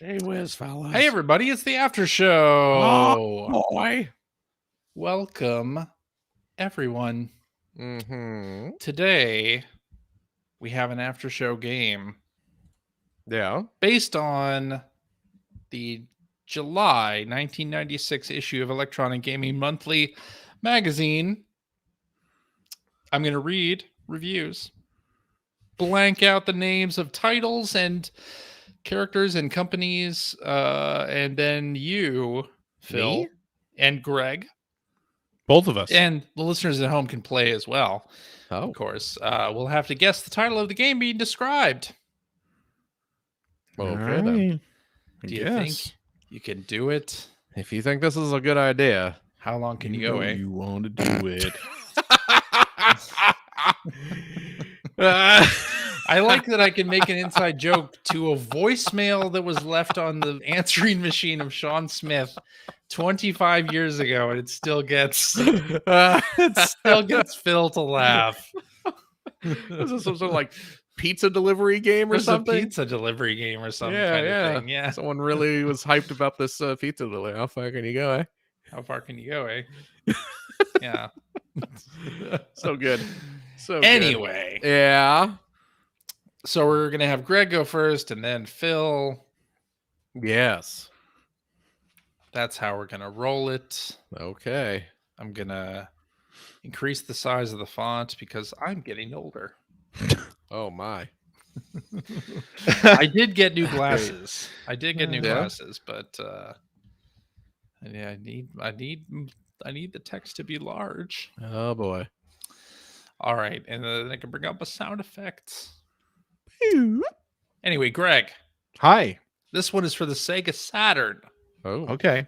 Hey whiz, fellas. Hey, everybody, it's the After Oh, Show. boy. Welcome, everyone. Mm-hmm. Today, we have an After Show game Yeah. based on the July 1996 issue of Electronic Gaming Monthly magazine. I'm going to read reviews, blank out the names of titles and characters and companies, and then you, Phil, Me? and Greg, Both of us. and the listeners at home can play as well. Oh. Of course, we'll have to guess the title of the game being described. Okay, then. Do you think you can do it? If you think this is a good idea. How long can you go, eh? You want to do it. I like that I can make an inside joke to a voicemail that was left on the answering machine of Sean Smith 25 years ago, and it still gets Phil to laugh. Is this some sort of like pizza delivery game or There's something? a pizza delivery game or some Yeah, kind yeah. of thing. Yeah. Someone really was hyped about this pizza delivery. How far can you go, eh? How far can you go, eh? Yeah. So good. So good. Anyway. Yeah. So we're going to have Greg go first and then Phil. Yes. That's how we're going to roll it. Okay. I'm going to increase the size of the font because I'm getting older. Oh, my. I did get new glasses. I did get new glasses, but yeah, I need the text to be large. Oh, boy. All right, and then I can bring up a sound effect. Anyway, Greg. Hi. This one is for the Sega Saturn. Oh. Okay.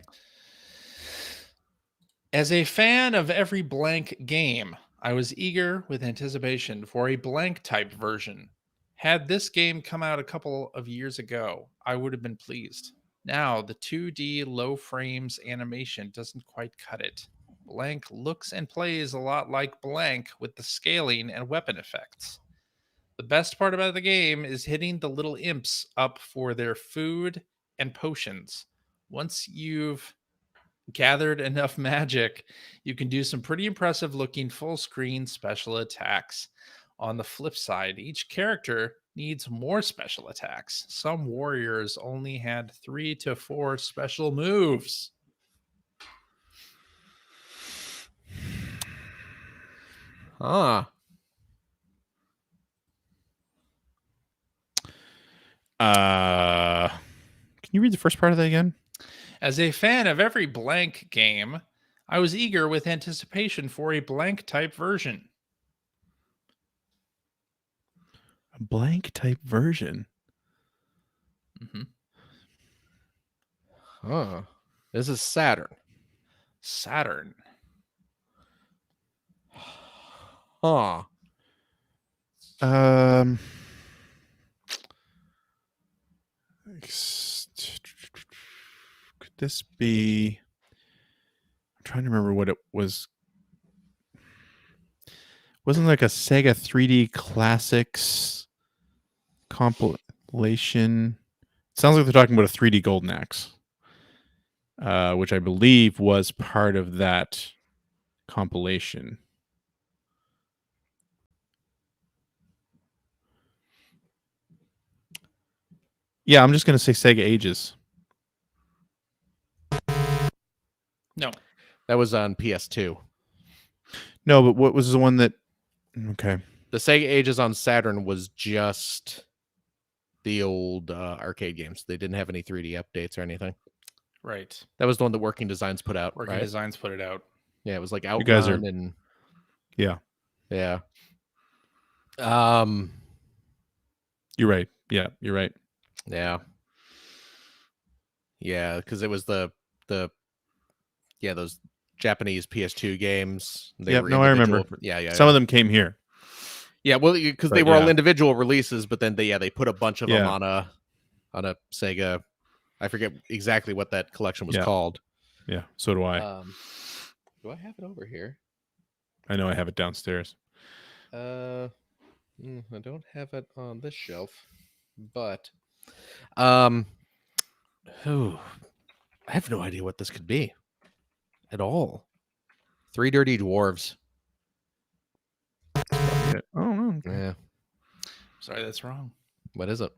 As a fan of every blank game, I was eager with anticipation for a blank type version. Had this game come out a couple of years ago, I would have been pleased. Now, the 2D low frames animation doesn't quite cut it. Blank looks and plays a lot like Blank with the scaling and weapon effects. The best part about the game is hitting the little imps up for their food and potions. Once you've gathered enough magic, you can do some pretty impressive looking full screen special attacks. On the flip side, each character needs more special attacks. Some warriors only had 3 to 4 special moves. Can you read the first part of that again? As a fan of every blank game, I was eager with anticipation for a blank type version. A blank type version. Mm-hmm. Huh. This is Saturn. Saturn. Huh. Could this be? I'm trying to remember what it was. Wasn't like a Sega 3D Classics compilation. It sounds like they're talking about a 3D Golden Axe, which I believe was part of that compilation. Yeah, I'm just going to say Sega Ages. No. That was on PS2. No, but what was the one that... Okay. The Sega Ages on Saturn was just the old arcade games. They didn't have any 3D updates or anything. Right. That was the one that Working Designs put out, Working right? Designs put it out. Yeah, it was like Outrun guys are... and... Yeah. Yeah. You're right. Yeah, you're right. Yeah. Yeah, because it was those Japanese PS2 games. I remember. Yeah. Some of them came here. Yeah, well, because they were all individual releases, but then they put a bunch of them on a Sega. I forget exactly what that collection was called. Yeah, so do I. Do I have it over here? I know I have it downstairs. I don't have it on this shelf, but Oh, I have no idea what this could be at all. Three Dirty Dwarves. Oh, yeah. Sorry, that's wrong. What is it?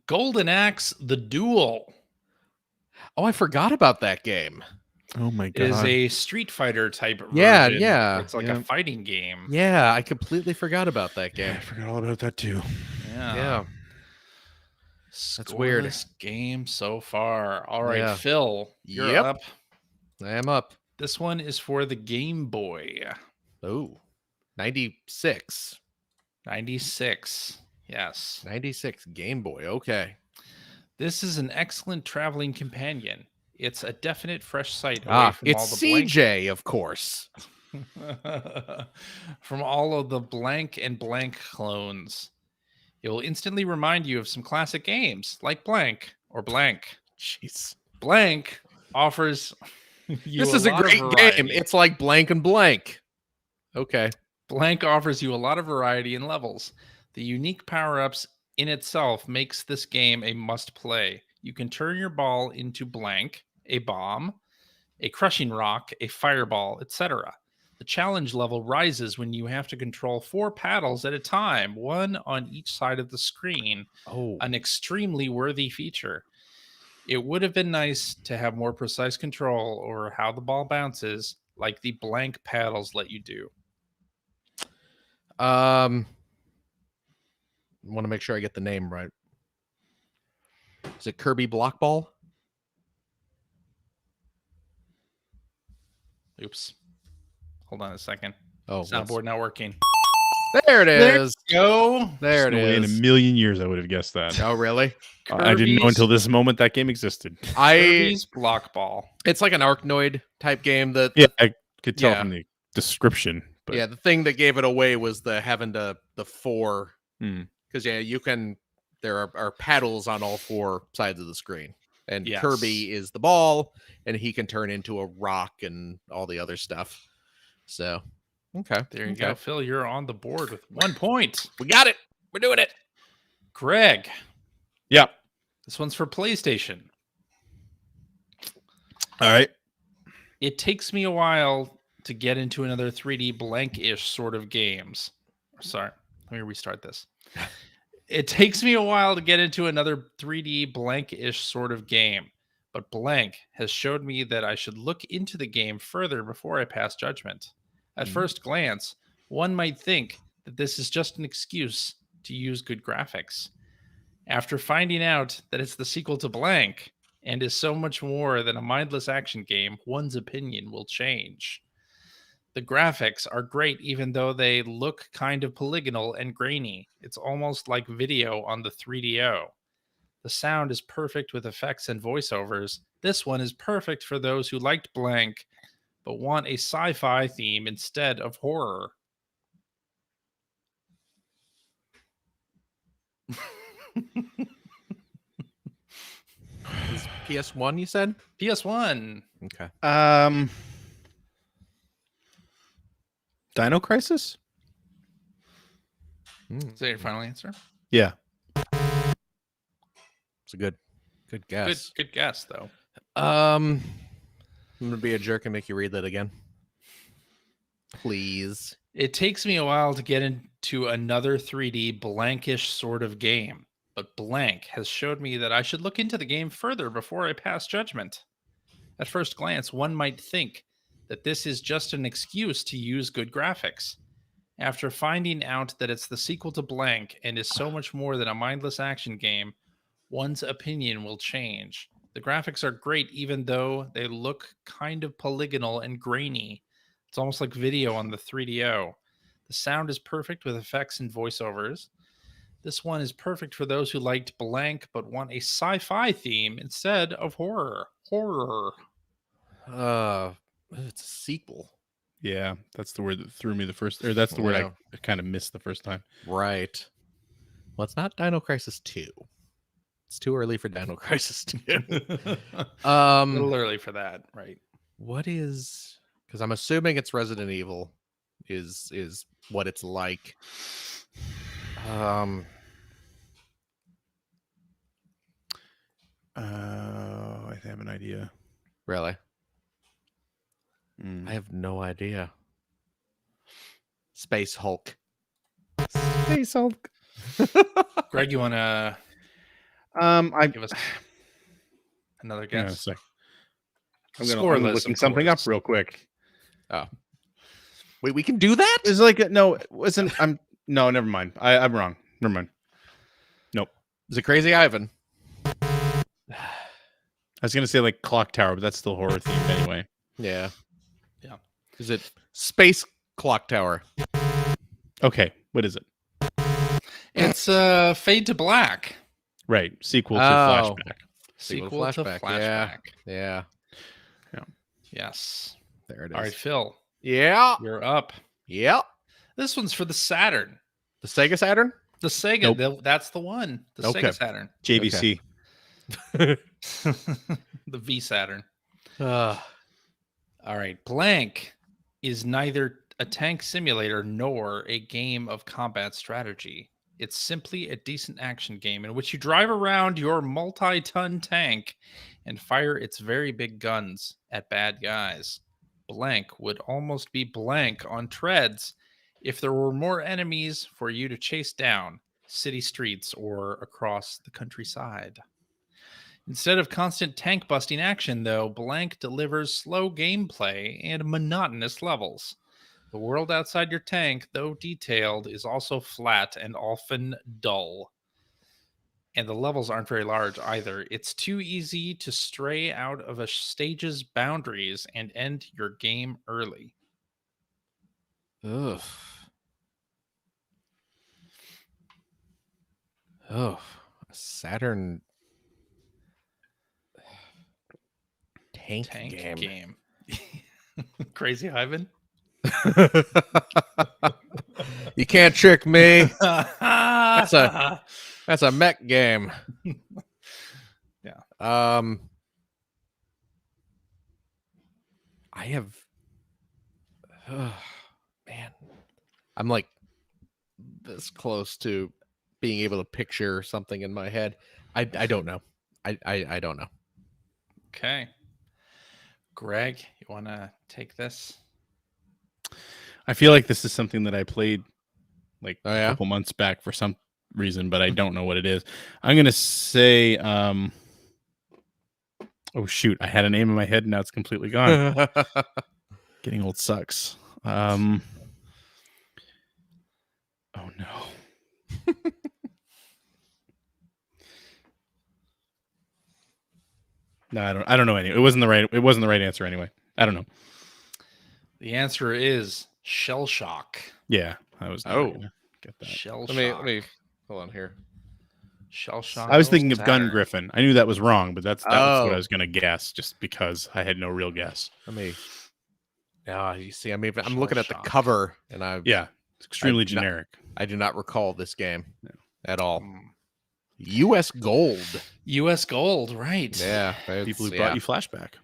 Golden Axe: The Duel. Oh, I forgot about that game. Oh my It is god! a Street Fighter type Yeah, version. yeah. It's like a fighting game. Yeah, I completely forgot about that game. I forgot all about that too. Yeah. That's weird. Scoreless game so far. All right, Yeah. Phil, you're up. I am up. This one is for the Game Boy. Oh, 96. 96. Yes. 96 Game Boy. Okay. This is an excellent traveling companion. It's a definite fresh sight away from It's all the CJ, of course. from all of the blank and blank clones. It will instantly remind you of some classic games like blank or blank. Jeez. Blank offers you This is a great game. It's like blank and blank. Okay. Blank offers you a lot of variety in levels. The unique power-ups in itself makes this game a must-play. You can turn your ball into blank, a bomb, a crushing rock, a fireball, etc. The challenge level rises when you have to control 4 paddles at a time, one on each side of the screen. Oh. An extremely worthy feature. It would have been nice to have more precise control over how the ball bounces, like the blank paddles let you do. Want to make sure I get the name right. Is it Kirby Block Ball? Oops. Hold on a second. Oh, Soundboard not working. There it is. Go. There it No way in a is. million years I would have guessed that. Oh, really? I didn't know until this moment that game existed. Kirby's Block Ball. It's like an Arkanoid type game that. Yeah, I could tell Yeah. from the description. But Yeah, the thing that gave it away was the having the 4. Hmm. Because you can. There are paddles on all 4 sides of the screen, and Yes. Kirby is the ball, and he can turn into a rock and all the other stuff. So, okay, There you go, Phil. You're on the board with 1 point. We got it. We're doing it. Greg. Yeah. This one's for PlayStation. All right. It takes me a while to get into another 3D blank-ish sort of games. Sorry, let me restart this. It takes me a while to get into another 3D blank-ish sort of game, but blank has showed me that I should look into the game further before I pass judgment. At first glance, one might think that this is just an excuse to use good graphics. After finding out that it's the sequel to blank and is so much more than a mindless action game, one's opinion will change. The graphics are great even though they look kind of polygonal and grainy. It's almost like video on the 3DO. The sound is perfect with effects and voiceovers. This one is perfect for those who liked blank but want a sci-fi theme instead of horror. PS1, you said? PS1. Okay. Dino Crisis? Is that your final answer? Yeah. It's a good guess. Good guess, though. I'm gonna be a jerk and make you read that again, please. It takes me a while to get into another 3D blankish sort of game, but blank has showed me that I should look into the game further before I pass judgment. At first glance, one might think that this is just an excuse to use good graphics. After finding out that it's the sequel to blank and is so much more than a mindless action game, one's opinion will change. The graphics are great even though they look kind of polygonal and grainy. It's almost like video on the 3DO. The sound is perfect with effects and voiceovers. This one is perfect for those who liked blank but want a sci-fi theme instead of horror. It's a sequel. Yeah, that's the word that threw me the first, or that's the word I kind of missed the first time. Right. Well, it's not Dino Crisis 2. It's too early for Dino Crisis 2. A little early for that, right? What is? Because I'm assuming it's Resident Evil. Is what it's like. have an idea. Really? I have no idea. Space Hulk. Space Hulk. Greg, you want to I give us another hang on a guess? sec. I'm Scoreless, looking of something up course. real quick. Oh. Wait, we can do that? It's like no, it wasn't. No, never mind. I'm wrong. Never mind. Nope. Is it Crazy Ivan? I was gonna say like Clock Tower, but that's still horror themed anyway. Yeah. Yeah. Is it Space Clock Tower? Okay, what is it? It's Fade to Black. Right, sequel to Oh. Flashback. Sequel to Flashback. Flashback. Yeah. Yes. There it is. All right, Phil, Yeah. you're up. Yeah. This one's for the Saturn. The Sega Saturn? The Sega. Nope. That's the one. The Okay. Sega Saturn. JVC. The V Saturn. Uh, All right. Blank is neither a tank simulator nor a game of combat strategy. It's simply a decent action game in which you drive around your multi-ton tank and fire its very big guns at bad guys. Blank would almost be blank on treads if there were more enemies for you to chase down city streets or across the countryside. Instead of constant tank busting action, though, Blank delivers slow gameplay and monotonous levels. The world outside your tank, though detailed, is also flat and often dull. And the levels aren't very large either. It's too easy to stray out of a stage's boundaries and end your game early. ugh. Oh, Saturn tank game. Crazy Ivan? You can't trick me. That's a mech game. Yeah. I have man. I'm like this close to being able to picture something in my head. I don't know. I don't know. Okay. Greg, you want to take this? I feel like this is something that I played like Oh, yeah? a couple months back for some reason, but I don't know what it is. I'm gonna say oh shoot, I had a name in my head and now it's completely gone. Getting old sucks. Oh no. No, I don't know any. It wasn't the right answer anyway. I don't know. The answer is Shell Shock. Yeah, I was never gonna get that. Shell Let Shock. me hold on here. Shell Shock. I was thinking of Saturn. Gun Griffin. I knew that was wrong, but that was what Oh. I was gonna guess, just because I had no real guess. Let me. You see, I'm Shell looking at Shock. the cover, and Yeah, it's extremely I- generic. I do not recall this game at all. Mm. U.S. Gold. U.S. Gold, right? Yeah, People who brought you Flashback.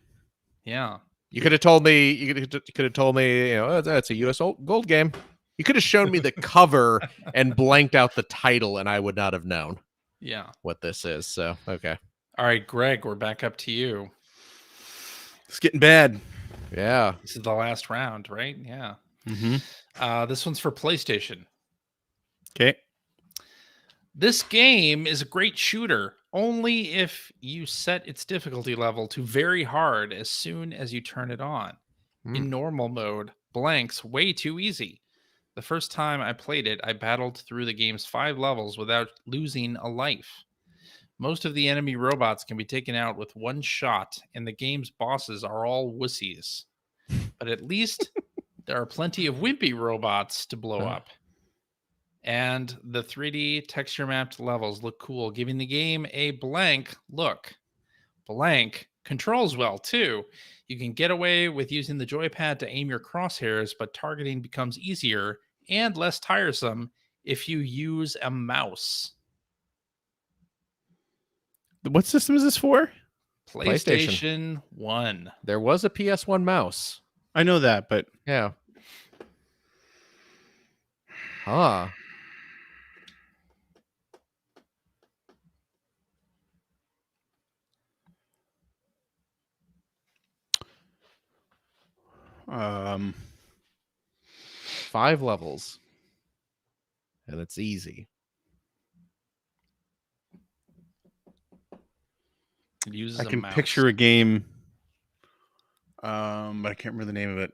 Yeah. You could have told me. You could have told me. That's a U.S. Gold game. You could have shown me the cover and blanked out the title, and I would not have known Yeah. what this is. So okay. All right, Greg, we're back up to you. It's getting bad. Yeah. This is the last round, right? Yeah. Mm-hmm. This one's for PlayStation. Okay. This game is a great shooter only if you set its difficulty level to very hard as soon as you turn it on. In normal mode, Blank's way too easy. The first time I played it, I battled through the game's 5 levels without losing a life. Most of the enemy robots can be taken out with one shot, and the game's bosses are all wussies. But at least there are plenty of wimpy robots to blow up. And the 3D texture mapped levels look cool, giving the game a blank look. Blank controls well, too. You can get away with using the joypad to aim your crosshairs, but targeting becomes easier and less tiresome if you use a mouse. What system is this for? PlayStation 1. There was a PS1 mouse. I know that, but Yeah. Huh. 5 levels. And it's easy. It uses I a can mouse. picture a game, but I can't remember the name of it.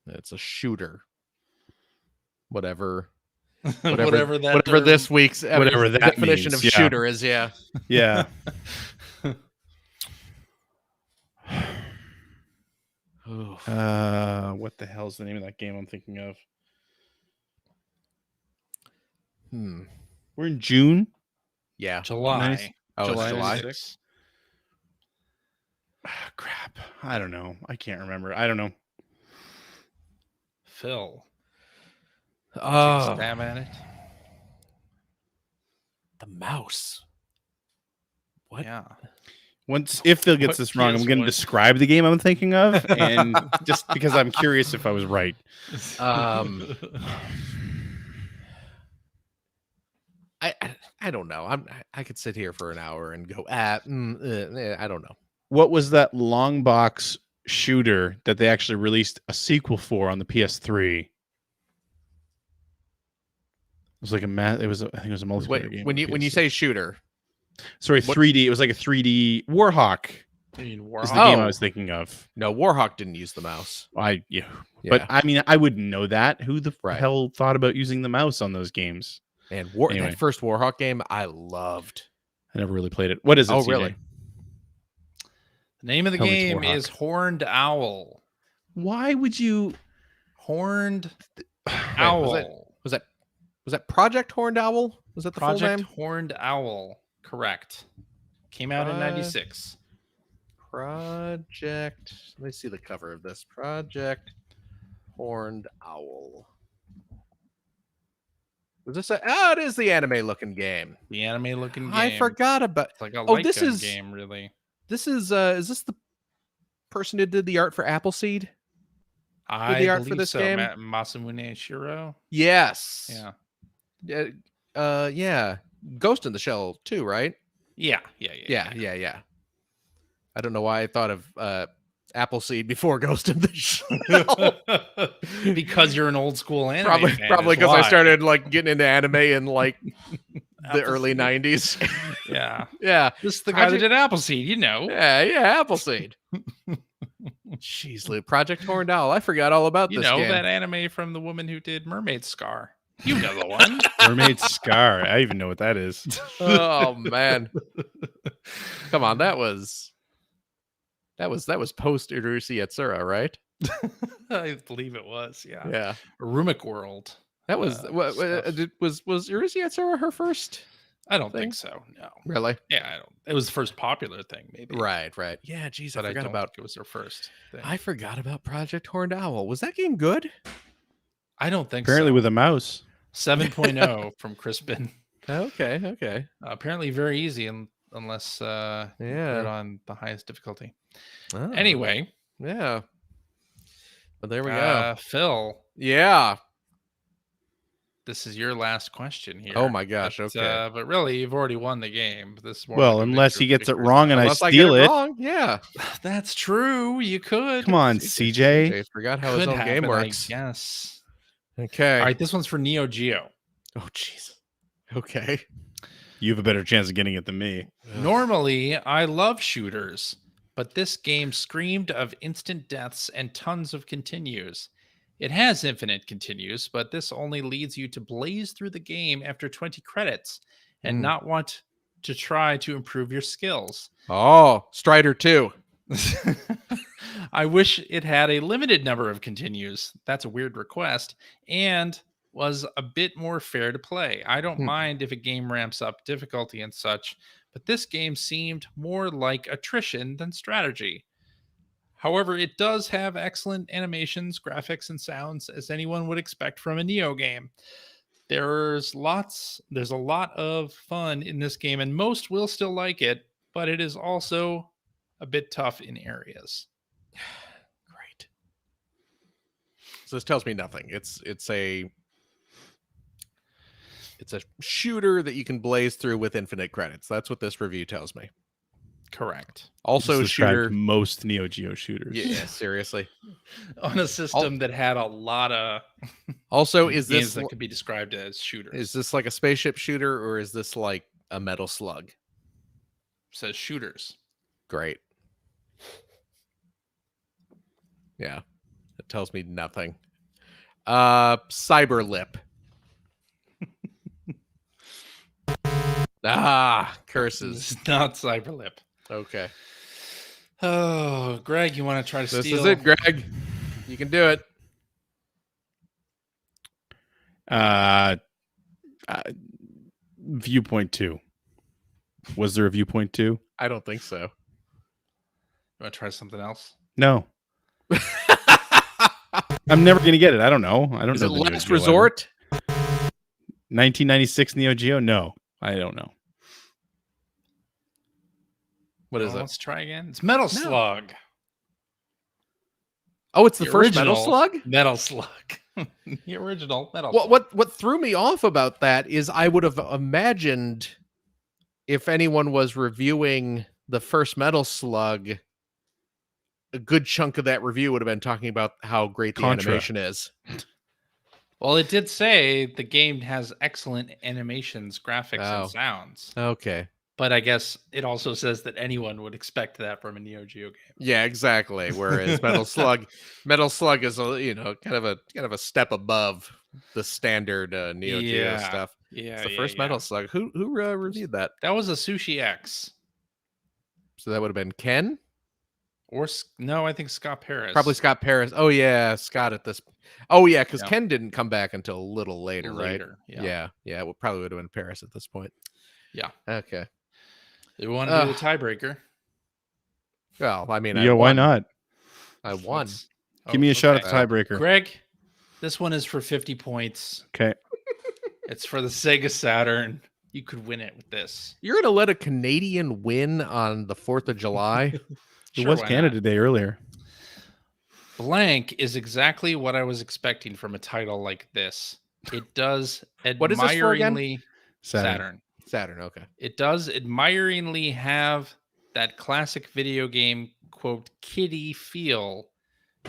It's a shooter. Whatever whatever this week's whatever that definition means, of shooter is, yeah. Yeah. What the hell is the name of that game I'm thinking of? We're in June. Yeah, July. July. 96. Crap. I don't know. I can't remember. I don't know. Phil. Take Oh, a stab at it. The mouse. What? Yeah. If Phil gets What this wrong, I'm going to PS1? describe the game I'm thinking of, and just because I'm curious if I was right. I don't know. I could sit here for an hour and go, I don't know. What was that long box shooter that they actually released a sequel for on the PS3? It was like I think it was a multiplayer game. When you say shooter, sorry, 3D. It was like a 3D Warhawk. You mean Is the game I was thinking of. No, Warhawk didn't use the mouse. But I mean, I wouldn't know that. Who the hell thought about using the mouse on those games? And that first Warhawk game, I loved. I never really played it. What is it? Oh, CJ? really? The name of the game is Horned Owl. Why would you Horned Owl? Was that Project Horned Owl? Was that the full name? Project Horned Owl. Correct. Came out in 96. Project. Let me see the cover of this. Project Horned Owl. Was this it is the anime looking game. The anime looking game. I forgot about. It's like a this is game, really. This is this the person who did the art for Appleseed? I the art believe for this so. game? Masamune Shiro. Yes. Yeah. Yeah. Ghost in the Shell too, right? Yeah. I don't know why I thought of Appleseed before Ghost in the Shell. Because you're an old school anime fan. Probably because I started like getting into anime in like the early 90s. Yeah. This is the guy that did Appleseed, you know. Yeah, Appleseed. Jeez, Lou. Project Horned Owl. I forgot all about this game. That anime from the woman who did Mermaid Scar. You know the one. Mermaid Scar. I even know what that is. Oh man. Come on, that was post Urushi Yatsura, right? I believe it was, yeah. Yeah. Rumik World. That was was Urushi Yatsura her first? I don't think so. No. Really? Yeah, I don't. It was the first popular thing, maybe. Right. Yeah, geez, but I forgot about it was her first thing. I forgot about Project Horned Owl. Was that game good? I don't think Apparently so. with a mouse. 7.0 from Crispin. Okay. Apparently very easy unless you put it on the highest difficulty. Oh. Anyway. Yeah. But there we go. Phil. Yeah. This is your last question here. Oh my gosh! Okay, but really, you've already won the game. This is more unless he gets it wrong and I steal it. Wrong. Yeah, that's true. You could. Come on, CJ. I forgot how his own game works. Yes. Okay. All right. This one's for Neo Geo. Oh, jeez. Okay. You have a better chance of getting it than me. Normally, I love shooters, but this game screamed of instant deaths and tons of continues. It has infinite continues, but this only leads you to blaze through the game after 20 credits and not want to try to improve your skills. Oh, Strider 2. I wish it had a limited number of continues. That's a weird request. And was a bit more fair to play. I don't mind if a game ramps up difficulty and such, but this game seemed more like attrition than strategy. However, it does have excellent animations, graphics, and sounds, as anyone would expect from a Neo game. There's a lot of fun in this game, and most will still like it, but it is also a bit tough in areas. Great. So this tells me nothing. It's a shooter that you can blaze through with infinite credits. That's what this review tells me. Correct. Also, shooter. Most Neo Geo shooters. Yeah, seriously. On a system that had a lot of also games that could be described as shooters. Is this like a spaceship shooter or is this like a Metal Slug? It says shooters. Great. Yeah, it tells me nothing. Cyberlip. Curses. It's not Cyberlip. Okay. Oh, Greg, you want to try to steal? This is it, Greg. You can do it. Viewpoint 2. Was there a Viewpoint 2? I don't think so. You want to try something else? No. I'm never going to get it. I don't know. I don't Is know. Is it Last Resort? 1996 Neo Geo? No. I don't know. What is it? Let's try again. It's Metal Slug. Oh, it's the first Metal Slug? Metal Slug. The original Metal Slug. What threw me off about that is I would have imagined if anyone was reviewing the first Metal Slug, a good chunk of that review would have been talking about how great the animation is. Well, it did say the game has excellent animations, graphics, and sounds. Okay. But I guess it also says that anyone would expect that from a Neo Geo game. Yeah, exactly. Whereas Metal Slug is kind of a step above the standard Neo Geo stuff. Yeah, it's the first Metal Slug. Who reviewed that? That was a Sushi X. So that would have been Ken. Or no, I think Scott Paris. Probably Scott Paris. Oh yeah, Scott at this. Oh yeah, because Ken didn't come back until a little later, right? Yeah. It probably would have been Paris at this point. Yeah. Okay. They want to do the tiebreaker. Well, I mean, why not? I won. Give me a shot at the tiebreaker. Greg, this one is for 50 points. Okay. It's for the Sega Saturn. You could win it with this. You're going to let a Canadian win on the 4th of July? It was Canada Day earlier. Blank is exactly what I was expecting from a title like this. It does admiringly... What is this for again? Saturn. Saturn, okay. It does admiringly have that classic video game, quote, kiddie feel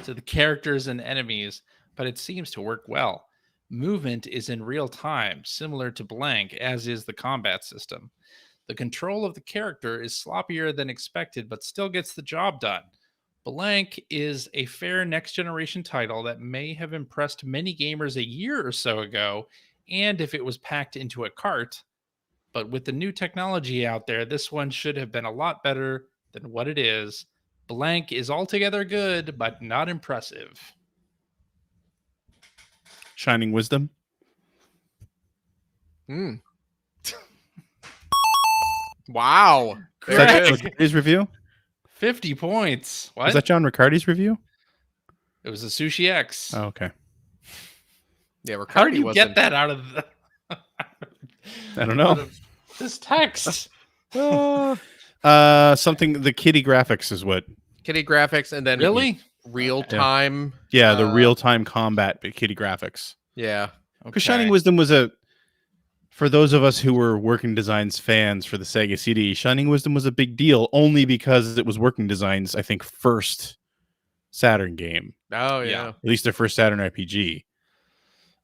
to the characters and enemies, but it seems to work well. Movement is in real time, similar to Blank, as is the combat system. The control of the character is sloppier than expected, but still gets the job done. Blank is a fair next-generation title that may have impressed many gamers a year or so ago, and if it was packed into a cart. But with the new technology out there, this one should have been a lot better than what it is. Blank is altogether good, but not impressive. Shining Wisdom. Wow. Is that John Riccardi's review? 50 points. What? Is that John Riccardi's review? It was a Sushi X. Oh, okay. Yeah, Riccardi How did you get that out of the... I don't know. This text. Something, the kitty graphics is what. Kitty graphics and then really real time. Yeah, the real time combat kitty graphics. Yeah. Because Shining Wisdom was for those of us who were Working Designs fans for the Sega CD, Shining Wisdom was a big deal only because it was Working Designs, I think, first Saturn game. Oh, yeah. At least their first Saturn RPG.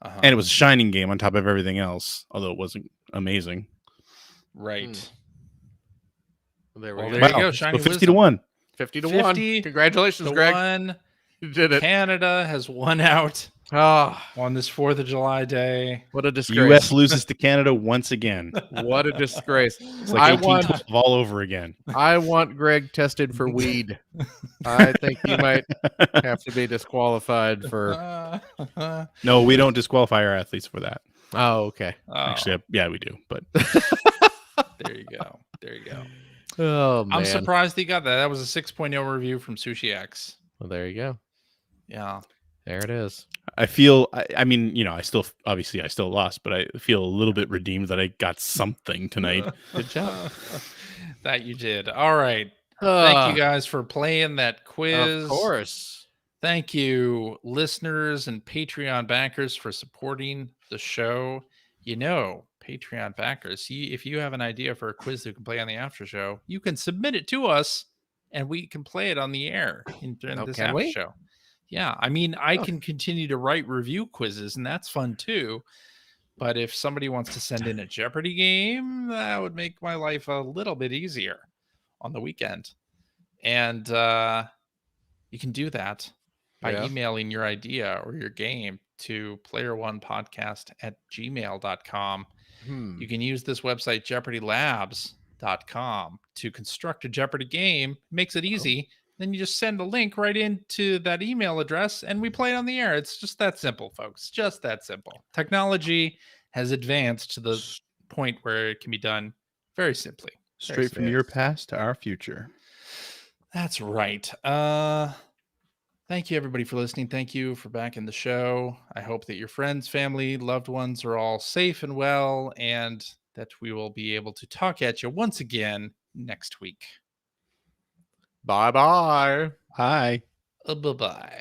And it was a Shining game on top of everything else, although it wasn't amazing. Right. There you go. Shining 50 to 1. 50 to 1. Congratulations, Greg. 1. You did it. Canada has won out on this 4th of July day. What a disgrace. U.S. loses to Canada once again. What a disgrace. It's like 1812 all over again. I want Greg tested for weed. I think he might have to be disqualified for... No, we don't disqualify our athletes for that. Oh, okay. Actually, yeah, we do. But there you go. There you go. Oh, man. I'm surprised he got that. That was a 6.0 review from Sushi X. Well, there you go. Yeah. There it is. I feel, I mean, I still lost, but I feel a little bit redeemed that I got something tonight. Good job. That you did. All right. Thank you guys for playing that quiz. Of course. Thank you, listeners and Patreon backers, for supporting the show. Patreon backers. See, if you have an idea for a quiz that can play on the after show, you can submit it to us and we can play it on the air during this can after we? show. Yeah, I mean, I Oh. can continue to write review quizzes, and that's fun too. But if somebody wants to send in a Jeopardy game, that would make my life a little bit easier on the weekend. And you can do that by Yeah. emailing your idea or your game to playeronepodcast@gmail.com. You can use this website, jeopardylabs.com, to construct a Jeopardy game. Makes it easy. Then you just send a link right into that email address and we play it on the air. It's just that simple, folks. Just that simple. Technology has advanced to the point where it can be done very simply. Straight from your past to our future. That's right. Thank you, everybody, for listening. Thank you for backing the show. I hope that your friends, family, loved ones are all safe and well, and that we will be able to talk at you once again next week. Bye-bye. Hi. Bye-bye.